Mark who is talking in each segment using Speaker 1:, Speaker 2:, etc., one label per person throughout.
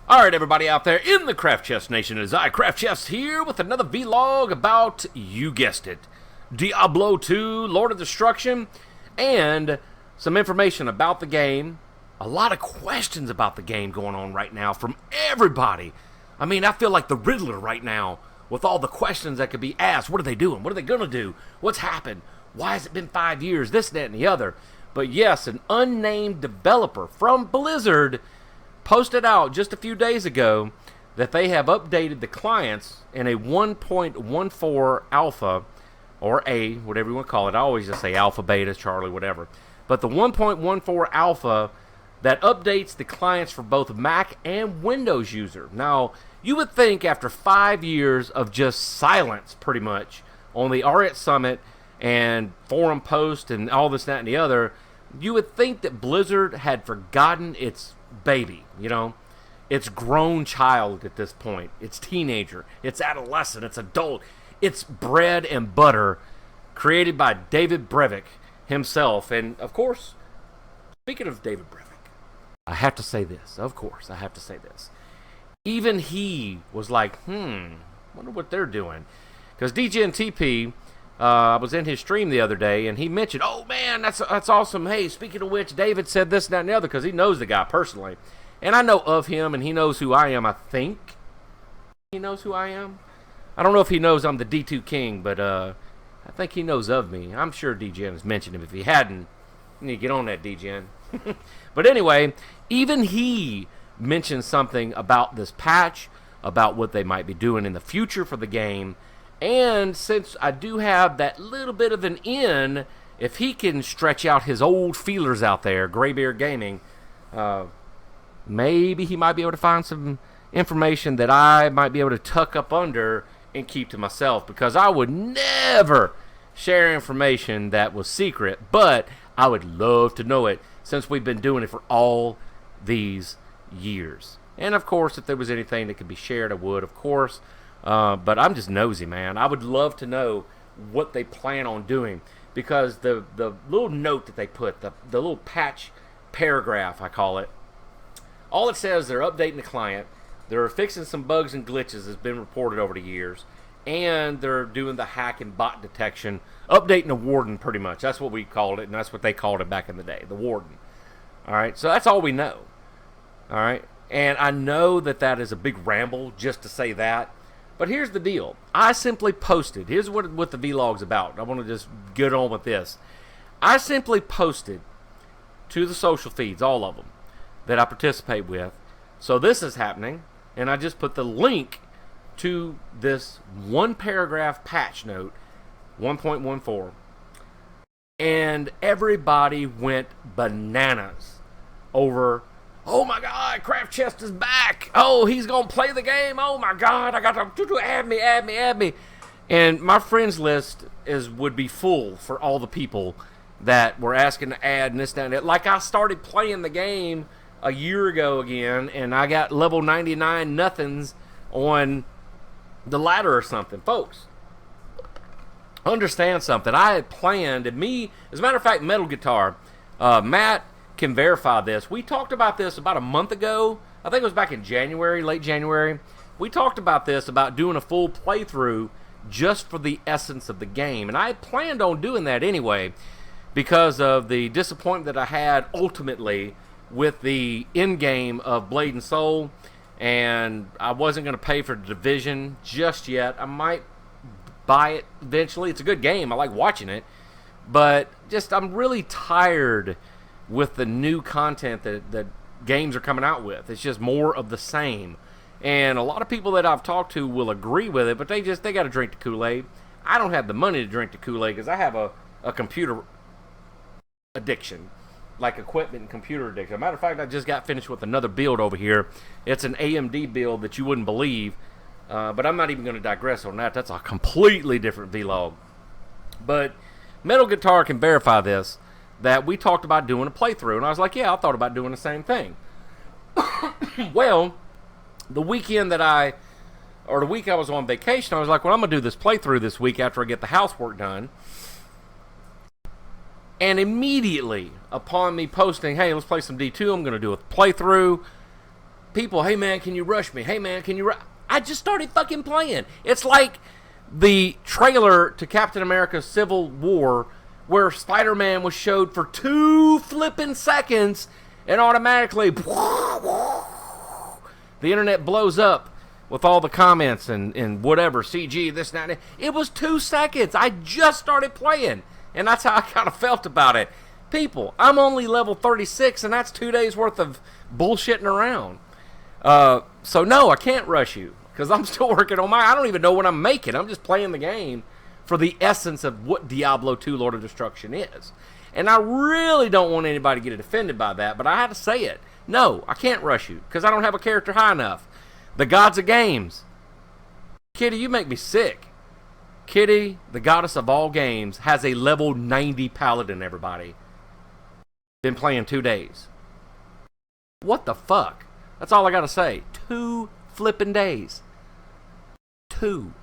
Speaker 1: Alright, everybody out there in the CraftChest Nation, it is I, CraftChest, here with another vlog about, you guessed it, Diablo 2, Lord of Destruction, and some information about the game. A lot of questions about the game going on right now from everybody. I mean, I feel like the Riddler right now with all the questions that could be asked. What are they doing? What are they going to do? What's happened? Why has it been 5 years? This, that, and the other. But yes, an unnamed developer from Blizzard posted out just a few days ago that they have updated the clients in a 1.14 alpha, or A, whatever you want to call it. I always just say alpha, beta, Charlie, whatever. But the 1.14 alpha that updates the clients for both Mac and Windows user. Now, you would think after 5 years of just silence, pretty much, on the RET Summit and forum post and all this, that, and the other, you would think that Blizzard had forgotten its baby, you know, it's grown child at this point, it's teenager, it's adolescent, it's adult, it's bread and butter, created by David Brevik himself. And of course, speaking of David Brevik, I have to say this, even he was like, wonder what they're doing, because DGNTP, I was in his stream the other day, and he mentioned, oh man, that's awesome. Hey, speaking of which, David said this, that, and the other, because he knows the guy personally. And I know of him, and he knows who I am, I think. He knows who I am. I don't know if he knows I'm the D2 King, but I think he knows of me. I'm sure DGN has mentioned him. If he hadn't, you need to get on that, DGN. But anyway, even he mentioned something about this patch, about what they might be doing in the future for the game. And since I do have that little bit of an in, if he can stretch out his old feelers out there, Graybeard Gaming, maybe he might be able to find some information that I might be able to tuck up under and keep to myself, because I would never share information that was secret, but I would love to know it since we've been doing it for all these years. And of course, if there was anything that could be shared, I would, of course. But I'm just nosy, man. I would love to know what they plan on doing, because the little note that they put, the little patch paragraph, I call it, all it says, they're updating the client, they're fixing some bugs and glitches that's been reported over the years, and they're doing the hack and bot detection, updating the warden, pretty much. That's what we called it, and that's what they called it back in the day, the warden. All right, so that's all we know. All right, and I know that that is a big ramble just to say that. But here's the deal. I simply posted. Here's what the vlog's about. I want to just get on with this. I simply posted to the social feeds, all of them, that I participate with. So this is happening. And I just put the link to this one paragraph patch note, 1.14. And everybody went bananas over, oh my God, CraftChest is back. Oh, he's going to play the game. Oh my God, I got to add me. And my friends list would be full for all the people that were asking to add and this, that, and that. Like, I started playing the game a year ago again, and I got level 99 nothings on the ladder or something. Folks, understand something. I had planned, and me, as a matter of fact, Metal Guitar, Matt can verify this. We talked about this about a month ago. I think it was back in January, late January. We talked about this, about doing a full playthrough just for the essence of the game. And I had planned on doing that anyway, because of the disappointment that I had ultimately with the end game of Blade and Soul. And I wasn't going to pay for the Division just yet. I might buy it eventually. It's a good game. I like watching it. But just, I'm really tired with the new content that games are coming out with. It's just more of the same. And a lot of people that I've talked to will agree with it, but they got to drink the Kool-Aid. I don't have the money to drink the Kool-Aid because I have a computer addiction, like equipment and computer addiction. As a matter of fact, I just got finished with another build over here. It's an AMD build that you wouldn't believe, but I'm not even going to digress on that. That's a completely different vlog. But Metal Guitar can verify this, that we talked about doing a playthrough, and I was like, yeah, I thought about doing the same thing. Well, the week I was on vacation, I was like, well, I'm going to do this playthrough this week after I get the housework done. And immediately upon me posting, hey, let's play some D2, I'm going to do a playthrough, people, hey man, can you rush me? Hey man, can you rush? I just started fucking playing. It's like the trailer to Captain America Civil War where Spider-Man was showed for 2 flipping seconds and automatically the internet blows up with all the comments and whatever, CG, this, that. It was 2 seconds. I just started playing, and that's how I kind of felt about it. People, I'm only level 36, and that's 2 days worth of bullshitting around. So no, I can't rush you, because I'm still working on I don't even know what I'm making. I'm just playing the game for the essence of what Diablo 2 Lord of Destruction is. And I really don't want anybody to get offended by that, but I had to say it. No, I can't rush you, because I don't have a character high enough. The gods of games. Kitty, you make me sick. Kitty, the goddess of all games, has a level 90 paladin, everybody. Been playing 2 days. What the fuck? That's all I gotta say. 2 flipping days. 2.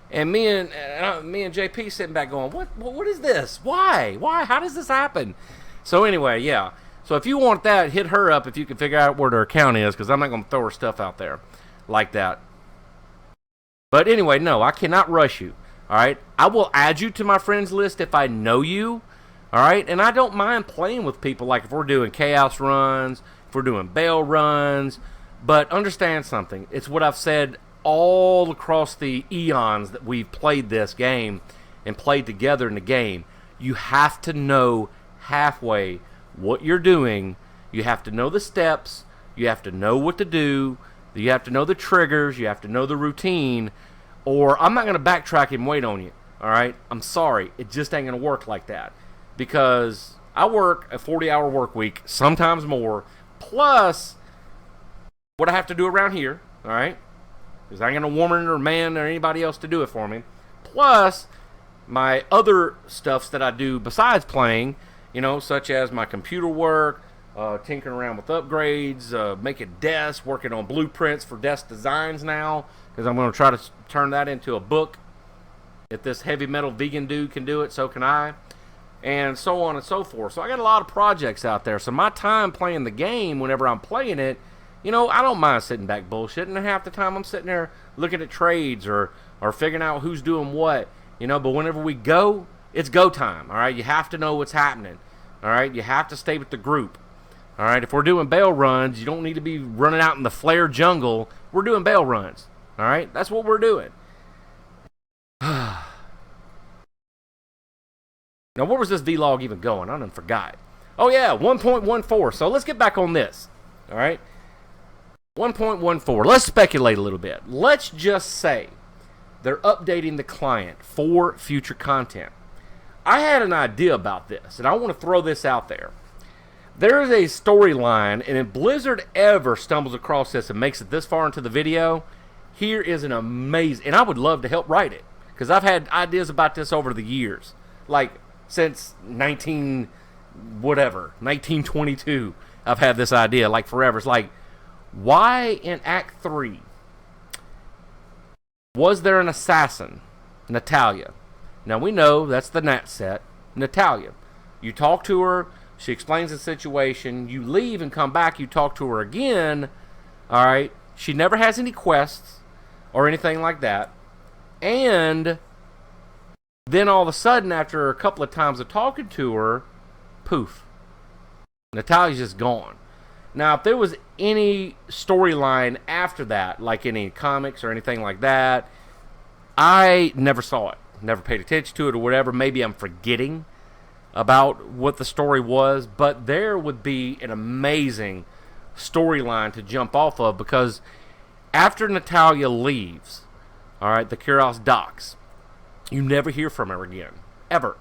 Speaker 1: And me and JP sitting back going, what is this? Why? How does this happen? So anyway, yeah. So if you want that, hit her up if you can figure out where her account is, because I'm not going to throw her stuff out there like that. But anyway, no, I cannot rush you. All right? I will add you to my friends list if I know you. All right? And I don't mind playing with people, like if we're doing chaos runs, if we're doing bail runs. But understand something. It's what I've said all across the eons that we've played this game and played together in the game. You have to know halfway what you're doing. You have to know the steps. You have to know what to do. You have to know the triggers. You have to know the routine. Or I'm not going to backtrack and wait on you. All right? I'm sorry. It just ain't going to work like that. Because I work a 40-hour work week, sometimes more, plus what I have to do around here. All right? Because I ain't going to woman or man or anybody else to do it for me. Plus, my other stuffs that I do besides playing, you know, such as my computer work, tinkering around with upgrades, making desks, working on blueprints for desk designs now, because I'm going to try to turn that into a book. If this heavy metal vegan dude can do it, so can I. And so on and so forth. So I got a lot of projects out there. So my time playing the game, whenever I'm playing it, you know, I don't mind sitting back bullshitting, and half the time I'm sitting there looking at trades or figuring out who's doing what, you know. But whenever we go, it's go time, all right? You have to know what's happening, all right? You have to stay with the group, all right? If we're doing bail runs, you don't need to be running out in the flare jungle. We're doing bail runs, all right? That's what we're doing. Now, where was this vlog even going? I done forgot. Oh, yeah, 1.14. So let's get back on this, all right? 1.14. Let's speculate a little bit. Let's just say they're updating the client for future content. I had an idea about this, and I want to throw this out there. There is a storyline, and if Blizzard ever stumbles across this and makes it this far into the video, here is an amazing, and I would love to help write it, because I've had ideas about this over the years, like since 1922. I've had this idea, like forever. It's like, why in Act 3 was there an assassin, Natalia? Now we know that's the Nat set, Natalia. You talk to her, she explains the situation, you leave and come back, you talk to her again, alright? She never has any quests or anything like that. And then all of a sudden, after a couple of times of talking to her, poof, Natalia's just gone. Now, if there was any storyline after that, like any comics or anything like that, I never saw it. Never paid attention to it or whatever. Maybe I'm forgetting about what the story was, but there would be an amazing storyline to jump off of, because after Natalia leaves, all right, the Kuros docks, you never hear from her again. Ever.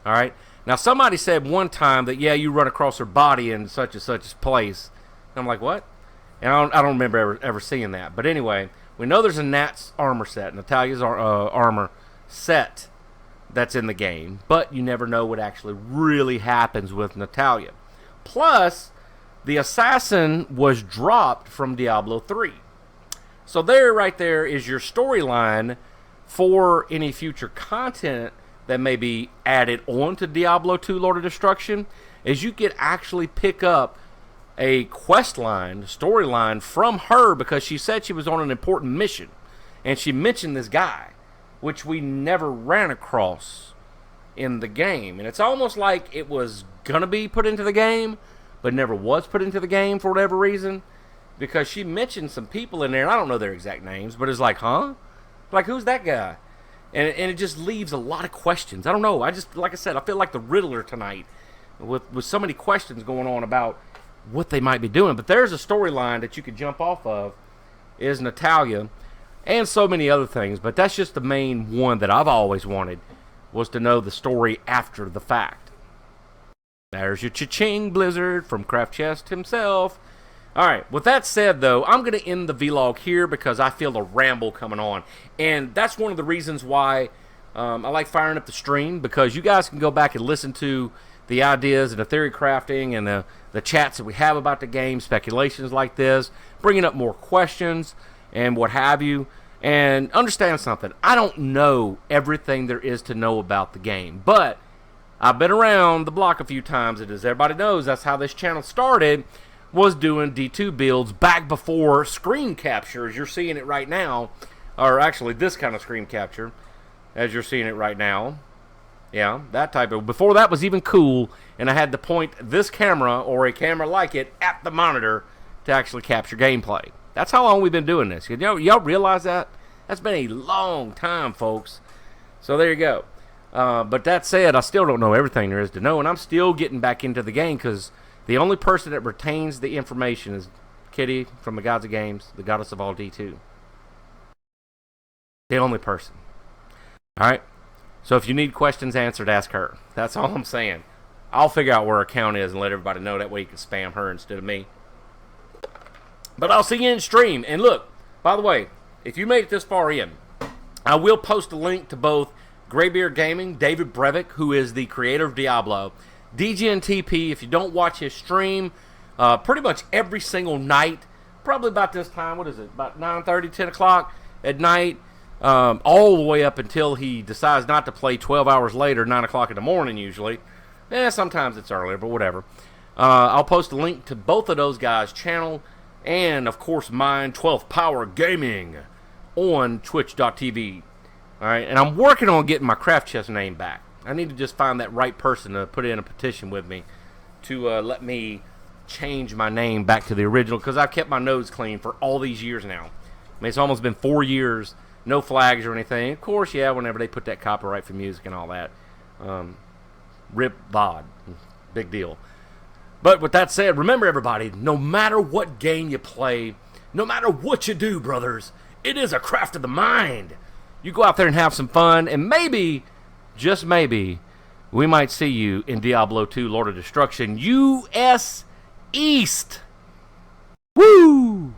Speaker 1: All right? Now, somebody said one time that, yeah, you run across her body in such and such place. And I'm like, what? And I don't remember ever seeing that. But anyway, we know there's a Nat's armor set, Natalia's armor set that's in the game. But you never know what actually really happens with Natalia. Plus, the assassin was dropped from Diablo 3. So right there is your storyline for any future content that may be added on to Diablo 2 Lord of Destruction, is you could actually pick up a quest line, storyline from her because she said she was on an important mission. And she mentioned this guy, which we never ran across in the game. And it's almost like it was going to be put into the game, but never was put into the game for whatever reason. Because she mentioned some people in there, and I don't know their exact names, but it's like, huh? Like, who's that guy? And it just leaves a lot of questions. I don't know. I just, like I said, I feel like the Riddler tonight with so many questions going on about what they might be doing. But there's a storyline that you could jump off of, is Natalia, and so many other things. But that's just the main one that I've always wanted, was to know the story after the fact. There's your cha-ching, Blizzard, from CraftChest himself. Alright, with that said, though, I'm going to end the vlog here because I feel a ramble coming on. And that's one of the reasons why I like firing up the stream, because you guys can go back and listen to the ideas and the theory crafting and the chats that we have about the game, speculations like this, bringing up more questions and what have you. And understand something, I don't know everything there is to know about the game, but I've been around the block a few times, and as everybody knows, that's how this channel started, was doing D2 builds back before screen capture, as you're seeing it right now. Or actually, this kind of screen capture, as you're seeing it right now. Yeah, that type of... Before that was even cool, and I had to point this camera, or a camera like it, at the monitor to actually capture gameplay. That's how long we've been doing this. Y'all realize that? That's been a long time, folks. So there you go. But that said, I still don't know everything there is to know, and I'm still getting back into the game, because the only person that retains the information is Kitty from the Gods of Games, the goddess of all D2. The only person. Alright? So if you need questions answered, ask her. That's all I'm saying. I'll figure out where her account is and let everybody know. That way you can spam her instead of me. But I'll see you in stream. And look, by the way, if you made it this far in, I will post a link to both Graybeard Gaming, David Brevik, who is the creator of Diablo, DGNTP. If you don't watch his stream, pretty much every single night, probably about this time, what is it, about 9:30, 10 o'clock at night, all the way up until he decides not to play 12 hours later, 9 o'clock in the morning usually. Sometimes it's earlier, but whatever. I'll post a link to both of those guys' channel, and of course mine, 12th Power Gaming, on twitch.tv. Alright, and I'm working on getting my CraftChest name back. I need to just find that right person to put in a petition with me to let me change my name back to the original, because I've kept my nose clean for all these years now. I mean, it's almost been 4 years, no flags or anything. Of course, yeah, whenever they put that copyright for music and all that. Rip VOD. Big deal. But with that said, remember everybody, no matter what game you play, no matter what you do, brothers, it is a craft of the mind. You go out there and have some fun, and maybe, just maybe, we might see you in Diablo 2 Lord of Destruction US East. Woo!